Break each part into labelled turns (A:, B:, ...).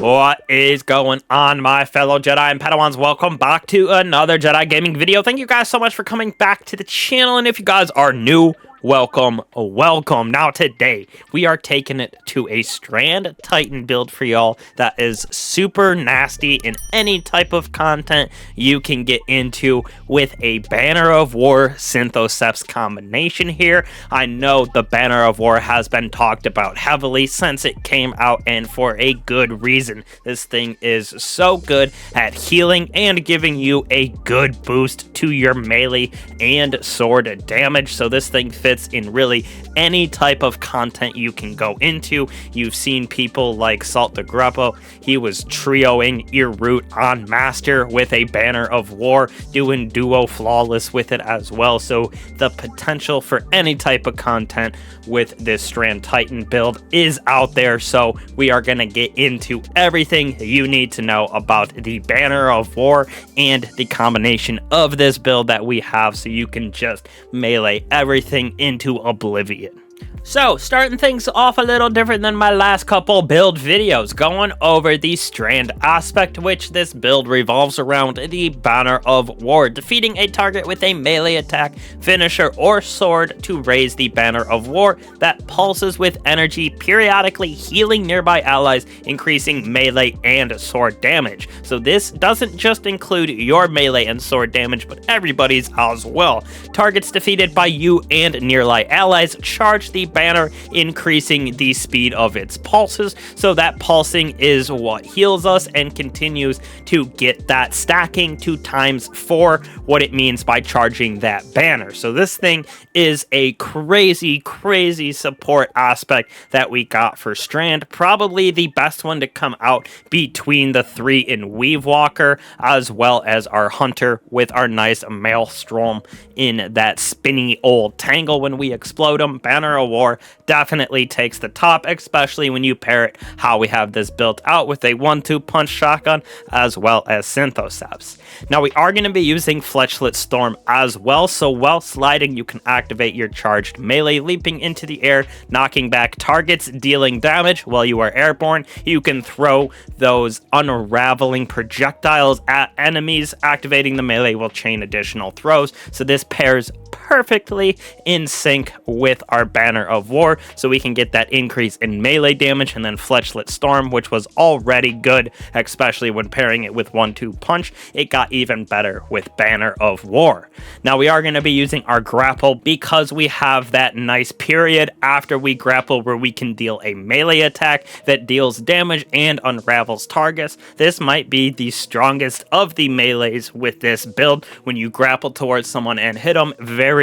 A: What is going on, my fellow Jedi and Padawans? Welcome back to another Jedi gaming video. Thank you guys so much for coming back to the channel, and if you guys are new, welcome. Now today, we are taking it to a Strand Titan build for y'all that is super nasty in any type of content you can get into with a Banner of War Synthoceps combination here. I know the Banner of War has been talked about heavily since it came out, and for a good reason. This thing is so good at healing and giving you a good boost to your melee and sword damage, so this thing fits in really any type of content you can go into. You've seen people like Salt the Grappo. He was trioing your root on Master with a Banner of War, doing duo flawless with it as well. So the potential for any type of content with this Strand Titan build is out there. So we are going to get into everything you need to know about the Banner of War and the combination of this build that we have, so you can just melee everything into oblivion. So, starting things off a little different than my last couple build videos, going over the Strand Aspect, which this build revolves around the Banner of War, defeating a target with a melee attack, finisher, or sword to raise the Banner of War that pulses with energy, periodically healing nearby allies, increasing melee and sword damage. So this doesn't just include your melee and sword damage, but everybody's as well. Targets defeated by you and nearby allies charge the banner, increasing the speed of its pulses, so that pulsing is what heals us and continues to get that stacking to ×4 what it means by charging that banner. So this thing is a crazy support aspect that we got for Strand, probably the best one to come out between the three in Weave Walker, as well as our Hunter with our nice Maelstrom in that spinny old tangle when we explode them. Banner of War definitely takes the top, especially when you pair it how we have this built out with a 1-2 punch shotgun as well as Synthoceps. Now we are going to be using Fletchlet Storm as well, so while sliding you can activate your charged melee, leaping into the air, knocking back targets, dealing damage while you are airborne. You can throw those unraveling projectiles at enemies. Activating the melee will chain additional throws, so this pairs perfectly in sync with our Banner of War, so we can get that increase in melee damage. And then Fletchlet Storm, which was already good, especially when pairing it with 1-2 punch, it got even better with Banner of War. Now we are going to be using our grapple because we have that nice period after we grapple where we can deal a melee attack that deals damage and unravels targets. This might be the strongest of the melees with this build. When you grapple towards someone and hit them, very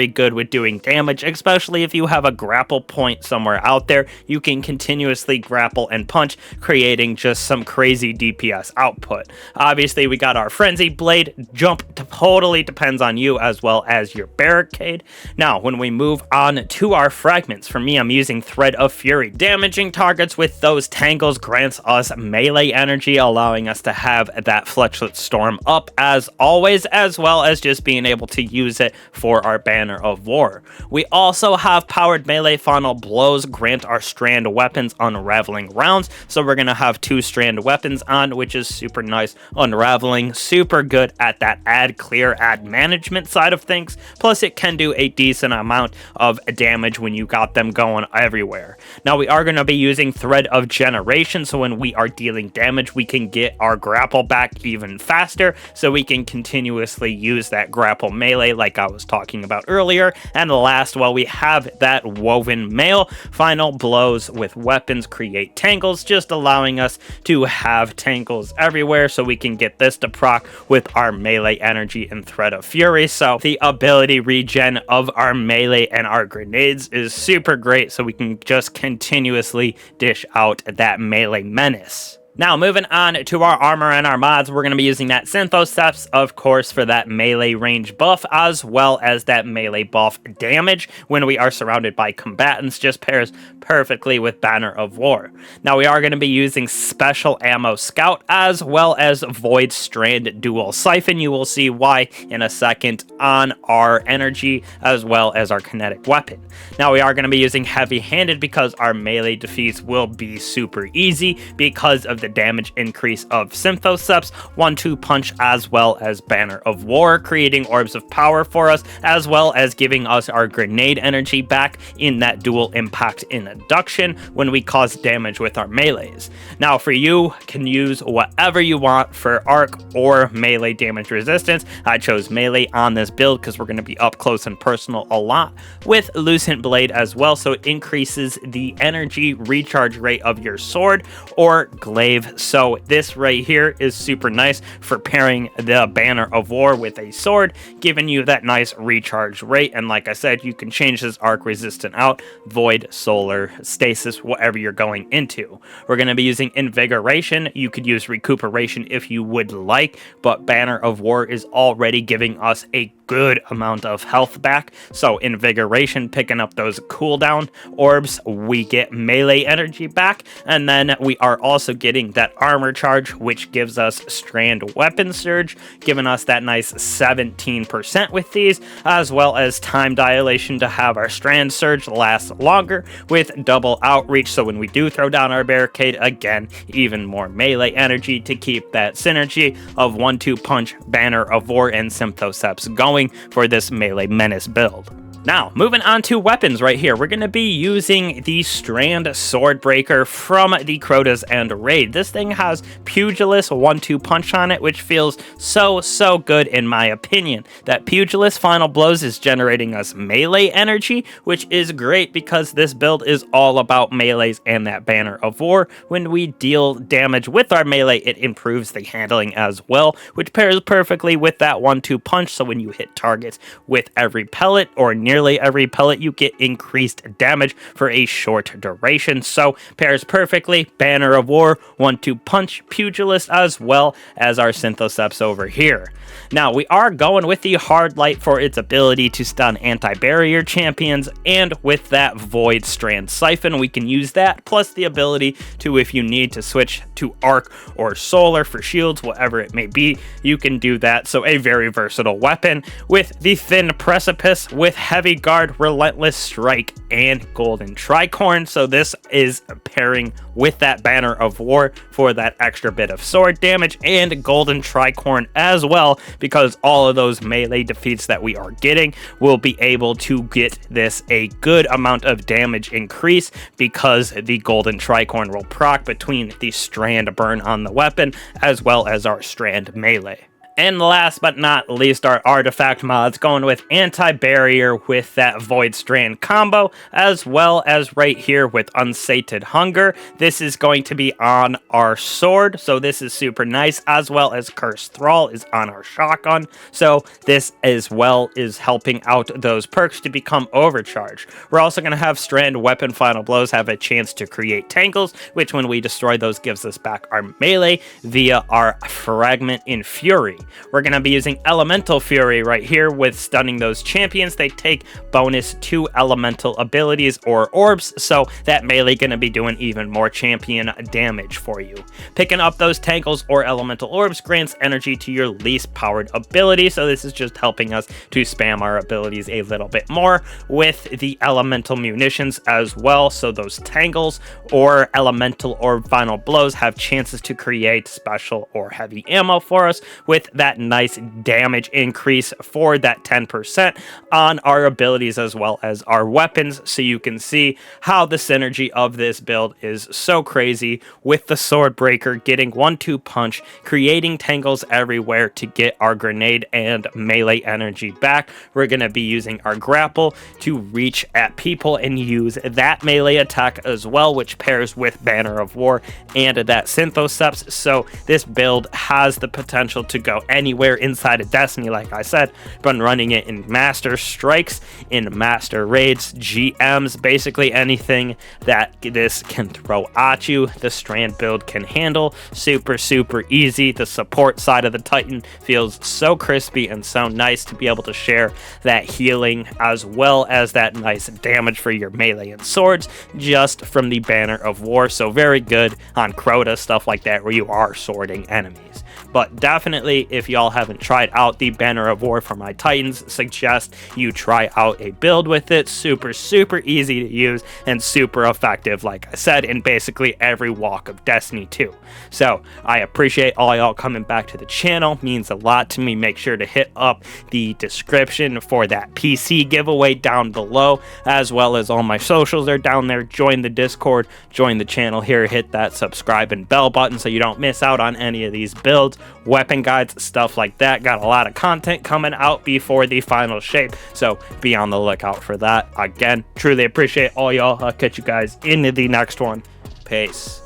A: good with doing damage, especially if you have a grapple point somewhere out there. You can continuously grapple and punch, creating just some crazy DPS output. Obviously, we got our Frenzy Blade. Jump totally depends on you, as well as your Barricade. Now, when we move on to our Fragments, for me, I'm using Thread of Fury. Damaging targets with those tangles grants us melee energy, allowing us to have that Fletchlet Storm up as always, as well as just being able to use it for our Banner of War. We also have Powered Melee Final Blows, grant our Strand weapons unraveling rounds, so we're gonna have 2 Strand weapons on, which is super nice. Unraveling, super good at that ad clear, ad management side of things, plus it can do a decent amount of damage when you got them going everywhere. Now we are gonna be using Thread of Generation, so when we are dealing damage we can get our grapple back even faster, so we can continuously use that grapple melee like I was talking about earlier. And last, while we have that Woven Mail, Final Blows with weapons create tangles, just allowing us to have tangles everywhere, so we can get this to proc with our melee energy and Thread of Fury. So the ability regen of our melee and our grenades is super great, so we can just continuously dish out that melee menace. Now, moving on to our armor and our mods, we're going to be using that Synthoceps, of course, for that melee range buff, as well as that melee buff damage when we are surrounded by combatants. Just pairs perfectly with Banner of War. Now, we are going to be using Special Ammo Scout, as well as Void Strand Dual Siphon. You will see why in a second on our energy, as well as our kinetic weapon. Now, we are going to be using Heavy Handed because our melee defeats will be super easy because of the damage increase of Synthoceps, 1-2 punch, as well as Banner of War, creating orbs of power for us, as well as giving us our grenade energy back in that dual impact induction when we cause damage with our melees. Now, for you, can use whatever you want for arc or melee damage resistance. I chose melee on this build because we're going to be up close and personal a lot with Lucent Blade as well, so it increases the energy recharge rate of your sword or glaive. So this right here is super nice for pairing the Banner of War with a sword, giving you that nice recharge rate. And like I said, you can change this arc resistant out, void, solar, stasis, whatever you're going into. We're going to be using Invigoration. You could use Recuperation if you would like, but Banner of War is already giving us a good amount of health back. So Invigoration, picking up those cooldown orbs, we get melee energy back, and then we are also getting that armor charge, which gives us Strand Weapon Surge, giving us that nice 17% with these, as well as Time Dilation to have our Strand Surge last longer with double outreach. So when we do throw down our barricade, again, even more melee energy to keep that synergy of 1-2 punch, Banner of War, and Synthoceps going for this melee Menace build. Now, moving on to weapons right here, we're going to be using the Strand Swordbreaker from the Crotas and Raid. This thing has Pugilist 1-2 punch on it, which feels so good in my opinion. That Pugilist Final Blows is generating us melee energy, which is great because this build is all about melees and that Banner of War. When we deal damage with our melee, it improves the handling as well, which pairs perfectly with that 1-2 punch, so when you hit targets with every pellet or nearly every pellet, you get increased damage for a short duration. So pairs perfectly, Banner of War, 1-2 punch, Pugilist, as well as our Synthoceps over here. Now, we are going with the Hard Light for its ability to stun anti-barrier champions, and with that Void Strand Siphon, we can use that, plus the ability to, if you need to switch to Arc or Solar for shields, whatever it may be, you can do that. So a very versatile weapon with the Thin Precipice, with Heavy Guard, Relentless Strike, and Golden Tricorn. So this is pairing with that Banner of War for that extra bit of sword damage, and Golden Tricorn as well, because all of those melee defeats that we are getting will be able to get this a good amount of damage increase, because the Golden Tricorn will proc between the Strand burn on the weapon as well as our Strand melee. And last but not least, our artifact mods, going with Anti-Barrier with that Void Strand combo, as well as right here with Unsated Hunger. This is going to be on our sword, so this is super nice, as well as Cursed Thrall is on our shotgun. So this as well is helping out those perks to become overcharged. We're also going to have Strand Weapon Final Blows have a chance to create tangles, which when we destroy those gives us back our melee via our Fragment in Fury. We're going to be using Elemental Fury right here with stunning those champions. They take bonus 2 elemental abilities or orbs, so that melee going to be doing even more champion damage for you. Picking up those tangles or elemental orbs grants energy to your least powered ability, so this is just helping us to spam our abilities a little bit more with the elemental munitions as well. So those tangles or elemental orb final blows have chances to create special or heavy ammo for us, with that nice damage increase for that 10% on our abilities as well as our weapons. So you can see how the synergy of this build is so crazy, with the Swordbreaker getting 1-2 punch, creating tangles everywhere to get our grenade and melee energy back. We're going to be using our grapple to reach at people and use that melee attack as well, which pairs with Banner of War and that Synthoceps. So this build has the potential to go out anywhere inside of Destiny. Like I said, been running it in Master Strikes, in Master Raids, GMs, basically anything that this can throw at you, the Strand build can handle. Super easy. The support side of the Titan feels so crispy and so nice to be able to share that healing as well as that nice damage for your melee and swords just from the Banner of War. So very good on Crota, stuff like that, where you are swording enemies. But definitely, if y'all haven't tried out the Banner of War for my Titans, suggest you try out a build with it. Super easy to use and super effective, like I said, in basically every walk of Destiny 2. So I appreciate all y'all coming back to the channel. Means a lot to me. Make sure to hit up the description for that PC giveaway down below, as well as all my socials are down there. Join the Discord, join the channel here, hit that subscribe and bell button so you don't miss out on any of these builds, weapon guides, stuff like that. Got a lot of content coming out before the final shape, so be on the lookout for that. Again, truly appreciate all y'all. I'll catch you guys in the next one. Peace.